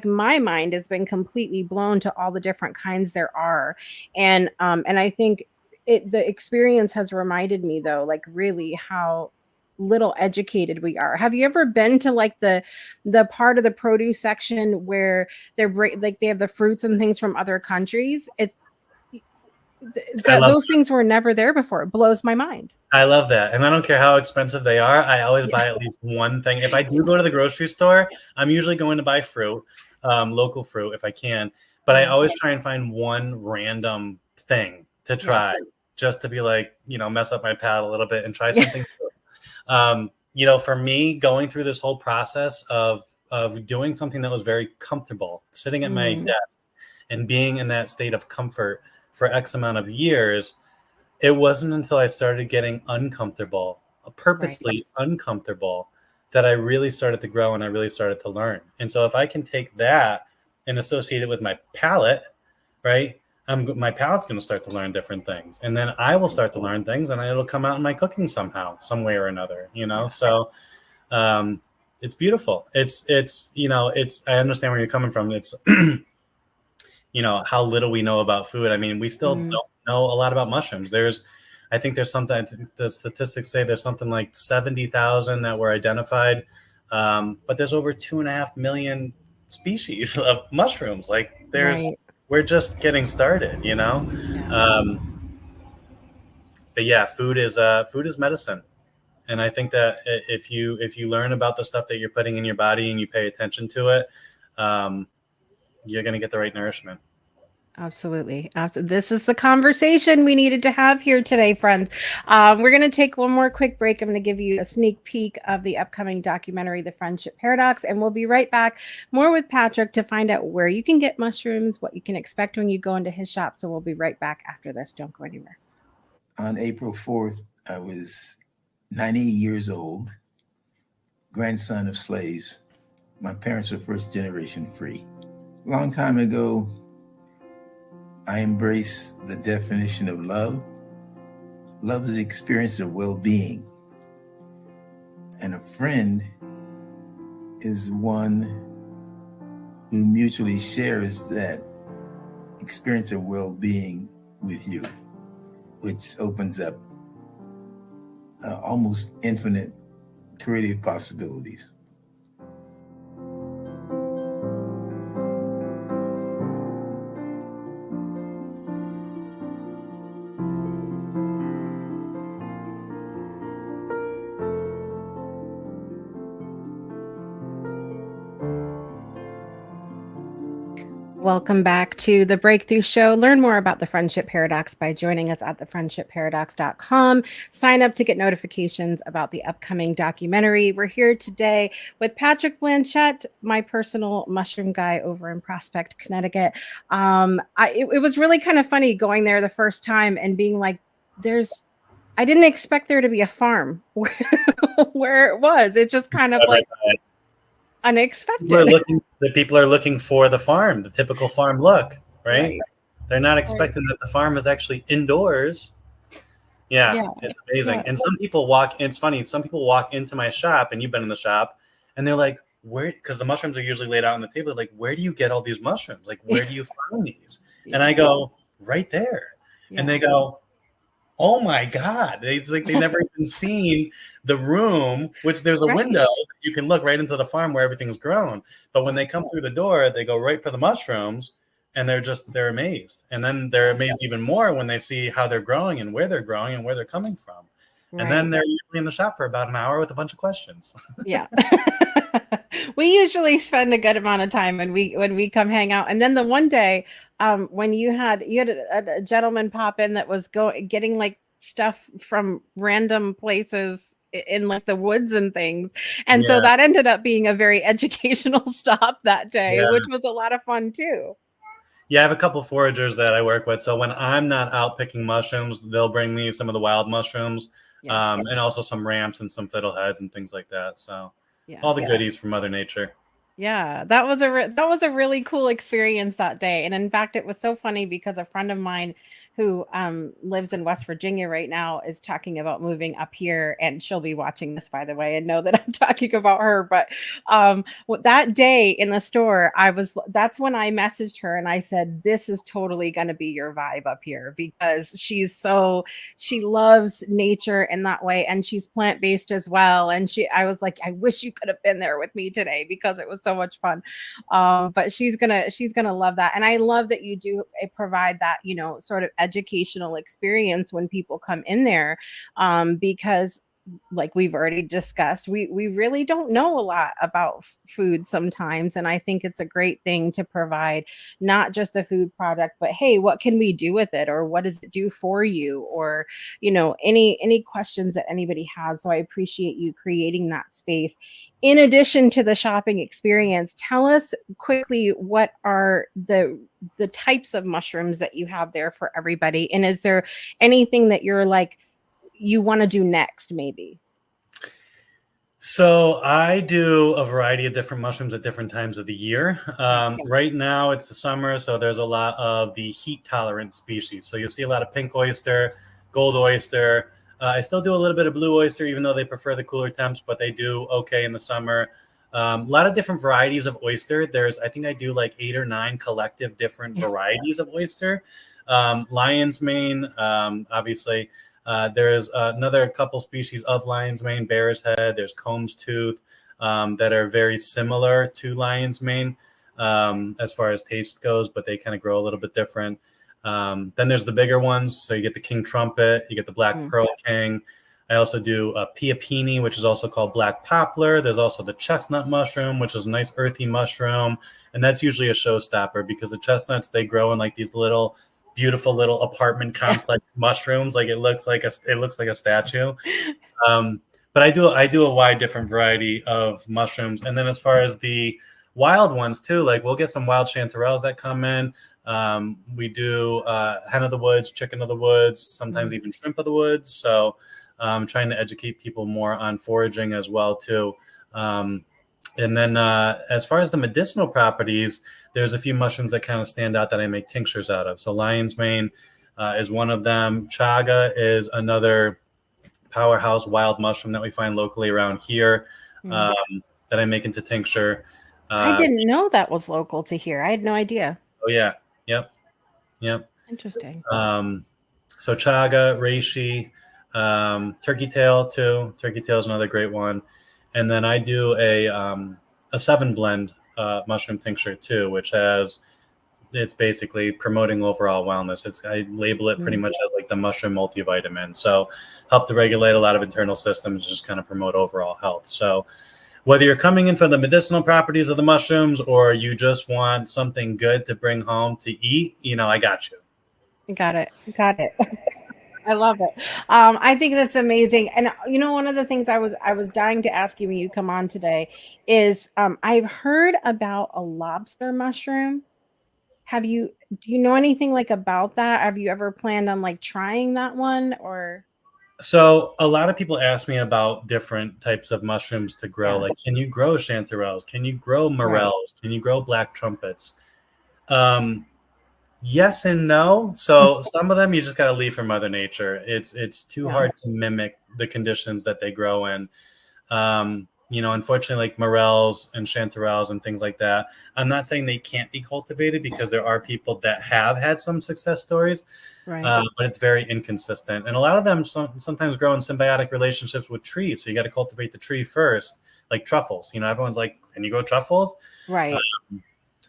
my mind has been completely blown to all the different kinds there are. And I think the experience has reminded me, though, really how little educated we are. Have you ever been to like the part of the produce section where like they have the fruits and things from other countries? Those things were never there before. It blows my mind. I love that. And I don't care how expensive they are. I always buy at least one thing. If I do go to the grocery store, I'm usually going to buy fruit, local fruit if I can. But I always try and find one random thing to try just to be like, mess up my palate a little bit and try something. For me, going through this whole process of doing something that was very comfortable, sitting at my desk and being in that state of comfort for X amount of years, it wasn't until I started getting uncomfortable, purposely uncomfortable, that I really started to grow and I really started to learn. And so if I can take that and associate it with my palate, right, my palate's going to start to learn different things. And then I will start to learn things and it'll come out in my cooking somehow, some way or another, So it's beautiful. It's I understand where you're coming from. It's, how little we know about food. I mean, we still don't know a lot about mushrooms. I think the statistics say there's something like 70,000 that were identified, but there's over 2.5 million species of mushrooms. Like we're just getting started, but yeah, food is medicine. And I think that if you learn about the stuff that you're putting in your body and you pay attention to it, you're going to get the right nourishment. Absolutely. This is the conversation we needed to have here today, friends. We're going to take one more quick break. I'm going to give you a sneak peek of the upcoming documentary, The Friendship Paradox, and we'll be right back more with Patrick to find out where you can get mushrooms, what you can expect when you go into his shop. So we'll be right back after this. Don't go anywhere. On April 4th, I was 90 years old, grandson of slaves. My parents were first generation free. A long time ago, I embraced the definition of love. Love is the experience of well-being. And a friend is one who mutually shares that experience of well-being with you, which opens up almost infinite creative possibilities. Welcome back to The Breakthrough Show. Learn more about The Friendship Paradox by joining us at thefriendshipparadox.com. Sign up to get notifications about the upcoming documentary. We're here today with Patrick Blanchette, my personal mushroom guy over in Prospect, Connecticut. It was really kind of funny going there the first time and being like, I didn't expect there to be a farm where it was. It's just kind of like unexpected. People are looking for the farm, the typical farm look, right? They're not expecting that the farm is actually indoors. Yeah. It's amazing. And some people it's funny, some people walk into my shop, and you've been in the shop, and they're like, where, because the mushrooms are usually laid out on the table, like, where do you get all these mushrooms? Like, where do you find these? And I go, right there. And they go, oh my God. They never even seen the room, which there's a window that you can look right into the farm where everything's grown. But when they come through the door, they go right for the mushrooms, and they're amazed. And then they're amazed even more when they see how they're growing and where they're growing and where they're coming from. And then they're usually in the shop for about an hour with a bunch of questions. Yeah. We usually spend a good amount of time when we come hang out. And then the one day when you had a gentleman pop in that was getting like stuff from random places in like the woods and things. And so that ended up being a very educational stop that day, which was a lot of fun too. Yeah, I have a couple foragers that I work with. So when I'm not out picking mushrooms, they'll bring me some of the wild mushrooms, and also some ramps and some fiddleheads and things like that. So all the goodies from Mother Nature. Yeah, that was a really cool experience that day. And in fact, it was so funny because a friend of mine who lives in West Virginia right now, is talking about moving up here, and she'll be watching this, by the way, and know that I'm talking about her. But that day in the store, that's when I messaged her and I said, this is totally going to be your vibe up here, because she loves nature in that way, and she's plant-based as well. And I was like, I wish you could have been there with me today, because it was so much fun. But she's gonna love that. And I love that you do provide that, sort of educational experience when people come in there, because like we've already discussed, we really don't know a lot about food sometimes. And I think it's a great thing to provide not just a food product, but hey, what can we do with it, or what does it do for you, or any questions that anybody has. So I appreciate you creating that space. In addition to the shopping experience, tell us quickly, what are the types of mushrooms that you have there for everybody, and is there anything that you're like, you want to do next, maybe? So I do a variety of different mushrooms at different times of the year. Right now it's the summer, so there's a lot of the heat tolerant species. So you'll see a lot of pink oyster, gold oyster. I still do a little bit of blue oyster, even though they prefer the cooler temps, but they do okay in the summer. A lot of different varieties of oyster. I think I do like 8 or 9 collective different varieties of oyster. Lion's mane, obviously. There's another couple species of lion's mane, bear's head. There's comb's tooth, that are very similar to lion's mane as far as taste goes, but they kind of grow a little bit different. Then there's the bigger ones. So you get the king trumpet, you get the black pearl king. I also do a piapini, which is also called black poplar. There's also the chestnut mushroom, which is a nice earthy mushroom. And that's usually a showstopper, because the chestnuts, they grow in like these beautiful little apartment complex mushrooms. Like it looks like a statue. But I do a wide different variety of mushrooms. And then as far as the wild ones too, like we'll get some wild chanterelles that come in. We do hen of the woods, chicken of the woods, sometimes even shrimp of the woods. So I'm trying to educate people more on foraging as well too. And then as far as the medicinal properties, there's a few mushrooms that kind of stand out that I make tinctures out of. So lion's mane is one of them. Chaga is another powerhouse wild mushroom that we find locally around here, that I make into tincture. I didn't know that was local to here. I had no idea. Oh yeah. Yep. Interesting. So chaga, reishi, turkey tail too. Turkey tail is another great one. And then I do a 7 blend mushroom tincture too, which it's basically promoting overall wellness. I label it pretty much as like the mushroom multivitamin. So help to regulate a lot of internal systems, just kind of promote overall health. So whether you're coming in for the medicinal properties of the mushrooms, or you just want something good to bring home to eat, I got you. Got it. I love it. I think that's amazing. And one of the things I was dying to ask you when you come on today is, I've heard about a lobster mushroom. Do you know anything like about that? Have you ever planned on like trying that one, or? So a lot of people ask me about different types of mushrooms to grow. Like, can you grow chanterelles? Can you grow morels? Right. Can you grow black trumpets? Yes and no. So some of them you just got to leave for Mother Nature. It's too hard to mimic the conditions that they grow in. Unfortunately, like morels and chanterelles and things like that, I'm not saying they can't be cultivated, because there are people that have had some success stories, but it's very inconsistent. And a lot of them sometimes grow in symbiotic relationships with trees. So you got to cultivate the tree first, like truffles. Everyone's like, can you grow truffles? Right.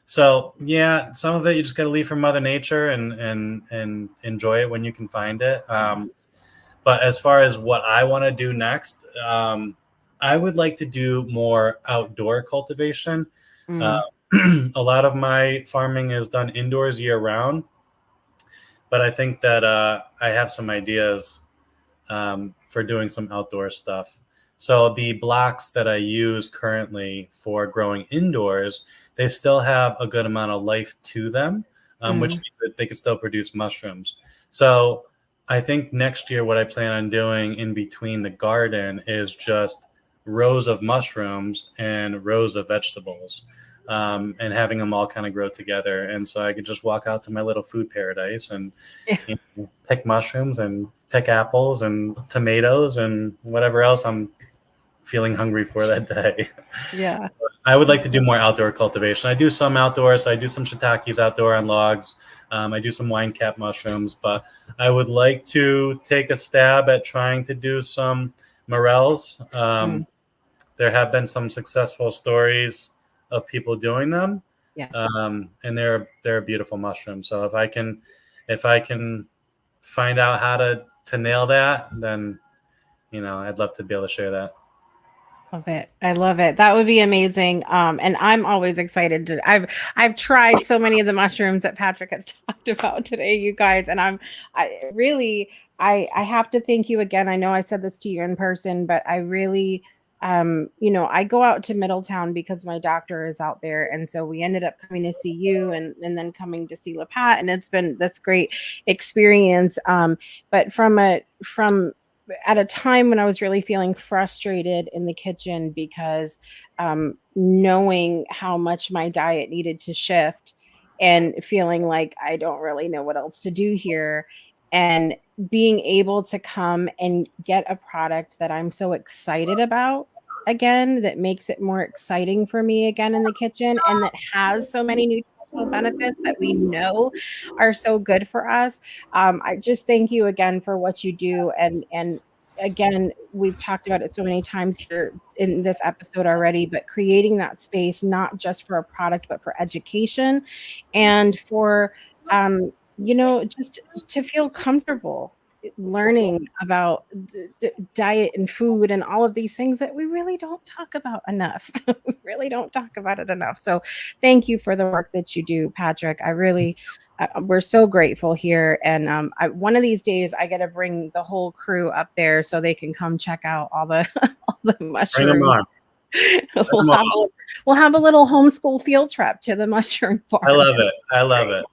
So yeah, some of it you just got to leave for Mother Nature and enjoy it when you can find it. But as far as what I want to do next, I would like to do more outdoor cultivation. A lot of my farming is done indoors year round, but I think that I have some ideas for doing some outdoor stuff. So the blocks that I use currently for growing indoors, they still have a good amount of life to them, which means that they can still produce mushrooms. So I think next year what I plan on doing in between the garden is just rows of mushrooms and rows of vegetables. and having them all kind of grow together. And so I could just walk out to my little food paradise and pick mushrooms and pick apples and tomatoes and whatever else I'm feeling hungry for that day. Yeah. I would like to do more outdoor cultivation. I do some outdoors. I do some shiitakes outdoor on logs. I do some wine cap mushrooms, but I would like to take a stab at trying to do some morels. There have been some successful stories of people doing them. Yeah. And they're a beautiful mushroom. So if I can find out how to nail that, then, I'd love to be able to share that. Love it. I love it. That would be amazing. And I'm always excited to, I've tried so many of the mushrooms that Patrick has talked about today, you guys. And I have to thank you again. I know I said this to you in person, but I really, I go out to Middletown because my doctor is out there. And so we ended up coming to see you and then coming to see LaPat. And that's great experience. But from at a time when I was really feeling frustrated in the kitchen because knowing how much my diet needed to shift and feeling like I don't really know what else to do here, and being able to come and get a product that I'm so excited about again, that makes it more exciting for me again in the kitchen, and that has so many nutritional benefits that we know are so good for us. I just thank you again for what you do. And again, we've talked about it so many times here in this episode already, but creating that space, not just for a product, but for education and for, just to feel comfortable learning about diet and food and all of these things that we really don't talk about enough. We really don't talk about it enough. So thank you for the work that you do, Patrick. I really, we're so grateful here. And one of these days I got to bring the whole crew up there so they can come check out all the mushrooms. Bring them on. We'll have a little homeschool field trip to the mushroom farm. I love it.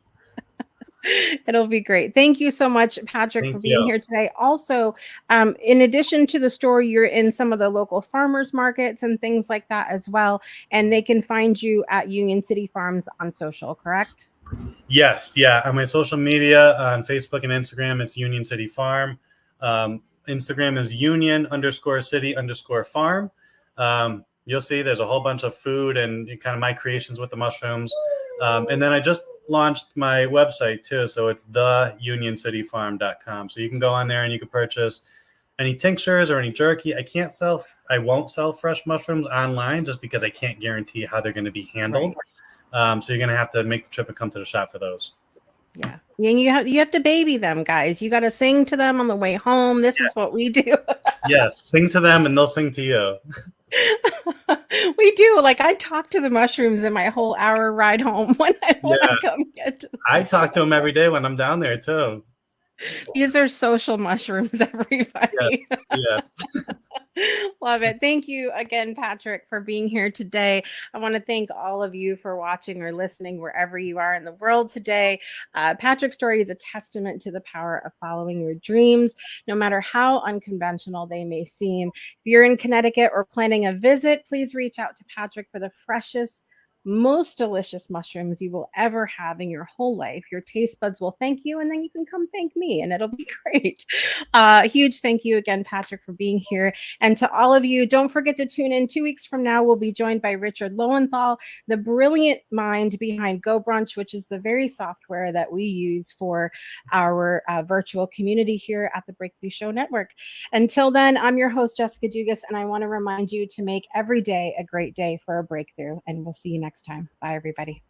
It'll be great. Thank you so much, Patrick, for being here today. Also, in addition to the store, you're in some of the local farmers markets and things like that as well. And they can find you at Union City Farms on social, correct? Yes. Yeah. On my social media, on Facebook and Instagram, it's Union City Farm. Instagram is union_city_farm. You'll see there's a whole bunch of food and kind of my creations with the mushrooms. And then I just launched my website too. So it's theunioncityfarm.com. So you can go on there and you can purchase any tinctures or any jerky. I won't sell fresh mushrooms online just because I can't guarantee how they're going to be handled. Right. So you're going to have to make the trip and come to the shop for those. Yeah. And you have to baby them, guys. You got to sing to them on the way home. This is what we do. Yes. Sing to them and they'll sing to you. We do. Like I talk to the mushrooms in my whole hour ride home when I come get to them. I talk to them every day when I'm down there too. These are social mushrooms, everybody. Yes. Love it. Thank you again, Patrick, for being here today. I want to thank all of you for watching or listening wherever you are in the world today. Patrick's story is a testament to the power of following your dreams, no matter how unconventional they may seem. If you're in Connecticut or planning a visit, please reach out to Patrick for the freshest, most delicious mushrooms you will ever have in your whole life. Your taste buds will thank you, and then you can come thank me, and it'll be great. Huge thank you again, Patrick, for being here. And to all of you, don't forget to tune in 2 weeks from now. We'll be joined by Richard Lowenthal, the brilliant mind behind Go Brunch, which is the very software that we use for our virtual community here at the Breakthrough Show Network. Until then, I'm your host, Jessica Dugas, and I want to remind you to make every day a great day for a breakthrough. And we'll see you next time. Bye, everybody.